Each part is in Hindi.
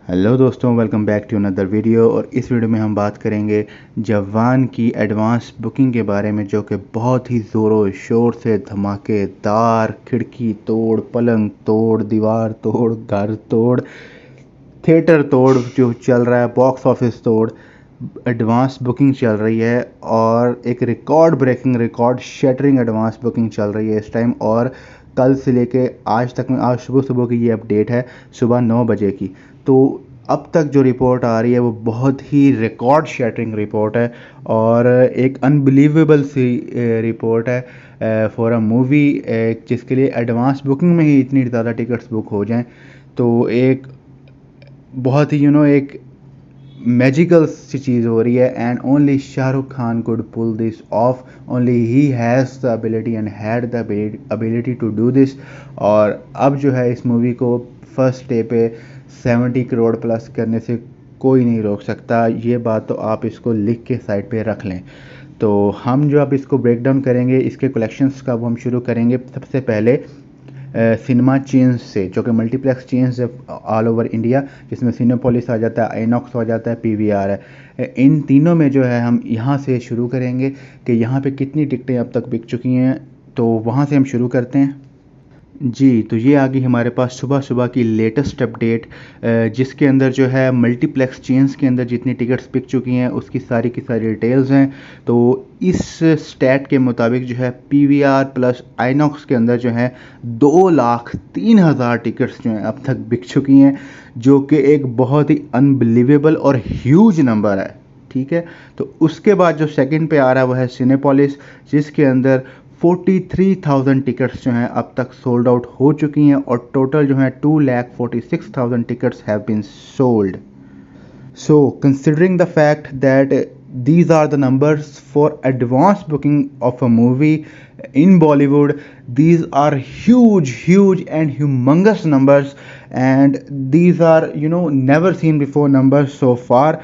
हेलो दोस्तों, welcome back to another video. और इस वीडियो में हम बात करेंगे जवान की एडवांस बुकिंग के बारे में, जो कि बहुत ही ज़ोरों शोर से धमाकेदार, खिड़की तोड़, पलंग तोड़, दीवार तोड़, घर तोड़, थिएटर तोड़ जो चल रहा है, बॉक्स ऑफिस तोड़ एडवांस बुकिंग चल रही है। और एक record breaking, record shattering advance booking चल रही है इस टाइम। और कल से लेके आज तक में, आज सुबह सुबह की ये अपडेट है, सुबह 9 बजे की। तो अब तक जो रिपोर्ट आ रही है वो बहुत ही रिकॉर्ड शैटरिंग रिपोर्ट है और एक अनबिलीवेबल सी रिपोर्ट है फॉर अ मूवी, जिसके लिए एडवांस बुकिंग में ही इतनी ज़्यादा टिकट्स बुक हो जाएं। तो एक बहुत ही एक मैजिकल सी चीज़ हो रही है। And only Shahrukh Khan could pull this off, only he has the ability and had the ability to do this. और अब जो है इस मूवी को फर्स्ट डे पे 70 करोड़ प्लस करने से कोई नहीं रोक सकता। ये बात तो आप इसको लिख के साइड पे रख लें। तो हम जो अब इसको ब्रेक डाउन करेंगे, इसके कलेक्शंस का वो हम शुरू करेंगे सबसे पहले सिनेमा चेन्स से, जो कि मल्टीप्लेक्स चेन्स है ऑल ओवर इंडिया, जिसमें सिनेपोलिस आ जाता है, आइनॉक्स आ जाता है, पीवीआर है। इन तीनों में जो है हम यहाँ से शुरू करेंगे कि यहाँ पे कितनी टिकटें अब तक बिक चुकी हैं। तो वहाँ से हम शुरू करते हैं जी। तो ये आ गई हमारे पास सुबह सुबह की लेटेस्ट अपडेट, जिसके अंदर जो है मल्टीप्लेक्स चेन्स के अंदर जितनी टिकट्स बिक चुकी हैं उसकी सारी की सारी डिटेल्स हैं। तो इस स्टैट के मुताबिक जो है पीवीआर प्लस आइनॉक्स के अंदर जो है 2,03,000 टिकट्स जो हैं अब तक बिक चुकी हैं, जो कि एक बहुत ही अनबिलीवेबल और ह्यूज नंबर है। ठीक है। तो उसके बाद जो सेकंड पे आ रहा है वो है सिनेपोलिस, जिसके अंदर 43,000 टिकट्स जो हैं अब तक सोल्ड आउट हो चुकी हैं और टोटल जो है 2,46,000 tickets have been sold. So, considering the fact that these are the numbers for advance booking of a movie in Bollywood, these are huge, huge and humongous numbers, and these are, never seen before numbers so far.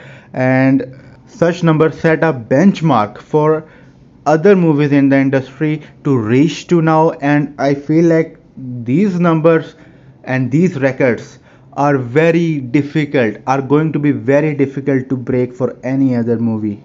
And such numbers set a benchmark for other movies in the industry to reach to now. And I feel like these numbers and these records are very difficult, are going to be very difficult to break for any other movie.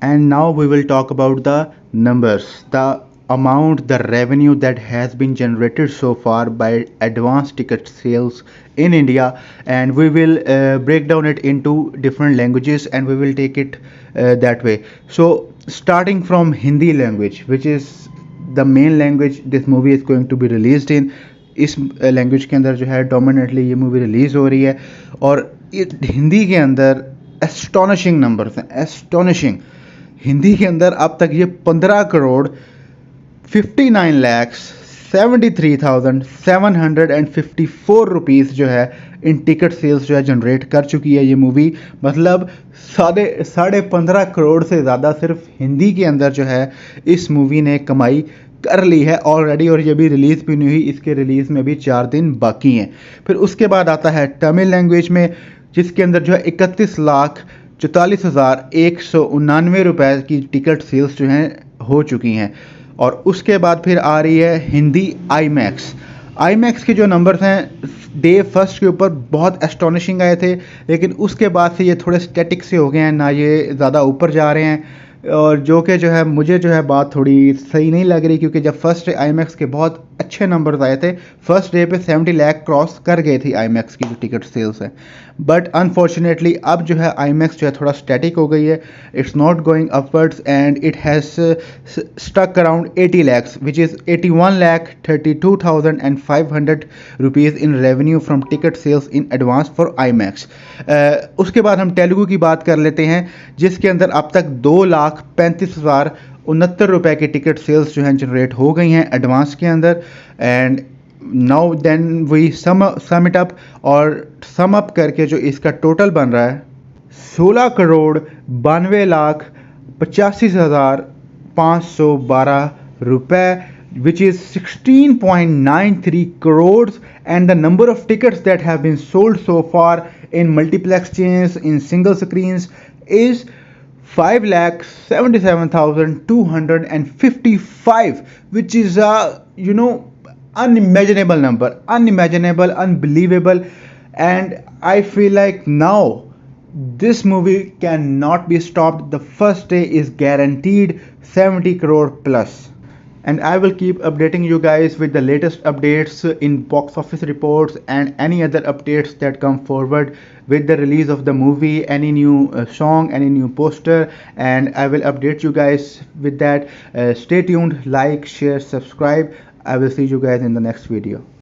And now we will talk about the numbers, the amount, the revenue that has been generated so far by advance ticket sales in India. And we will break down it into different languages and we will take it that way. So starting from Hindi language, which is the main language this movie is going to be released in, इस लैंग्वेज के अंदर जो है डोमिनेटली ये मूवी रिलीज़ हो रही है। और हिंदी के अंदर एस्टोनिशिंग नंबर्स हैं, एस्टोनिशिंग। हिंदी के अंदर अब तक ये 15 करोड़ 59,73,754 रुपीज़ जो है इन टिकट सेल्स जो है जनरेट कर चुकी है ये मूवी। मतलब साढ़े 15 करोड़ से ज़्यादा सिर्फ हिंदी के अंदर जो है इस मूवी ने कमाई कर ली है ऑलरेडी। और ये भी रिलीज़ भी नहीं हुई, इसके रिलीज़ में भी 4 दिन बाकी हैं। फिर उसके बाद आता है तमिल लैंग्वेज में, जिसके अंदर जो है 31,44,199 रुपए की टिकट सेल्स जो हैं हो चुकी हैं। और उसके बाद फिर आ रही है हिंदी आईमैक्स। आईमैक्स के जो नंबर्स हैं डे फर्स्ट के ऊपर बहुत एस्टोनिशिंग आए थे, लेकिन उसके बाद से ये थोड़े स्टैटिक से हो गए हैं, ना ये ज़्यादा ऊपर जा रहे हैं। और जो कि जो है मुझे जो है बात थोड़ी सही नहीं लग रही, क्योंकि जब फर्स्ट डे आईमैक्स के बहुत अच्छे नंबर्स आए थे, फर्स्ट डे पे 70 लाख क्रॉस कर गई थी आईमैक्स की जो टिकट सेल्स है। बट अनफॉर्चुनेटली अब जो है आईमैक्स जो है थोड़ा स्टैटिक हो गई है, it's not going upwards and it has stuck around 80 lakhs, which is 81,32,500 rupees in revenue from ticket sales in advance for IMAX. उसके बाद हम तेलुगु की बात कर लेते हैं, जिसके अंदर अब तक 2,35,069 रुपए की टिकट सेल्स जो हैं जनरेट हो गई हैं एडवांस के अंदर। And now then we sum it up, और सम अप करके जो इसका टोटल बन रहा है 16,92,85,512 रुपए, which is 16.93 crores. And the number of tickets that have been sold so far in multiplex chains, in single screens, is 5,77,255, which is a unimaginable number, unimaginable, unbelievable. and I feel like now this movie cannot be stopped. The first day is guaranteed 70 crore plus. And I will keep updating you guys with the latest updates in box office reports and any other updates that come forward with the release of the movie, any new song, any new poster, and I will update you guys with that. Stay tuned, like, share, subscribe. I will see you guys in the next video.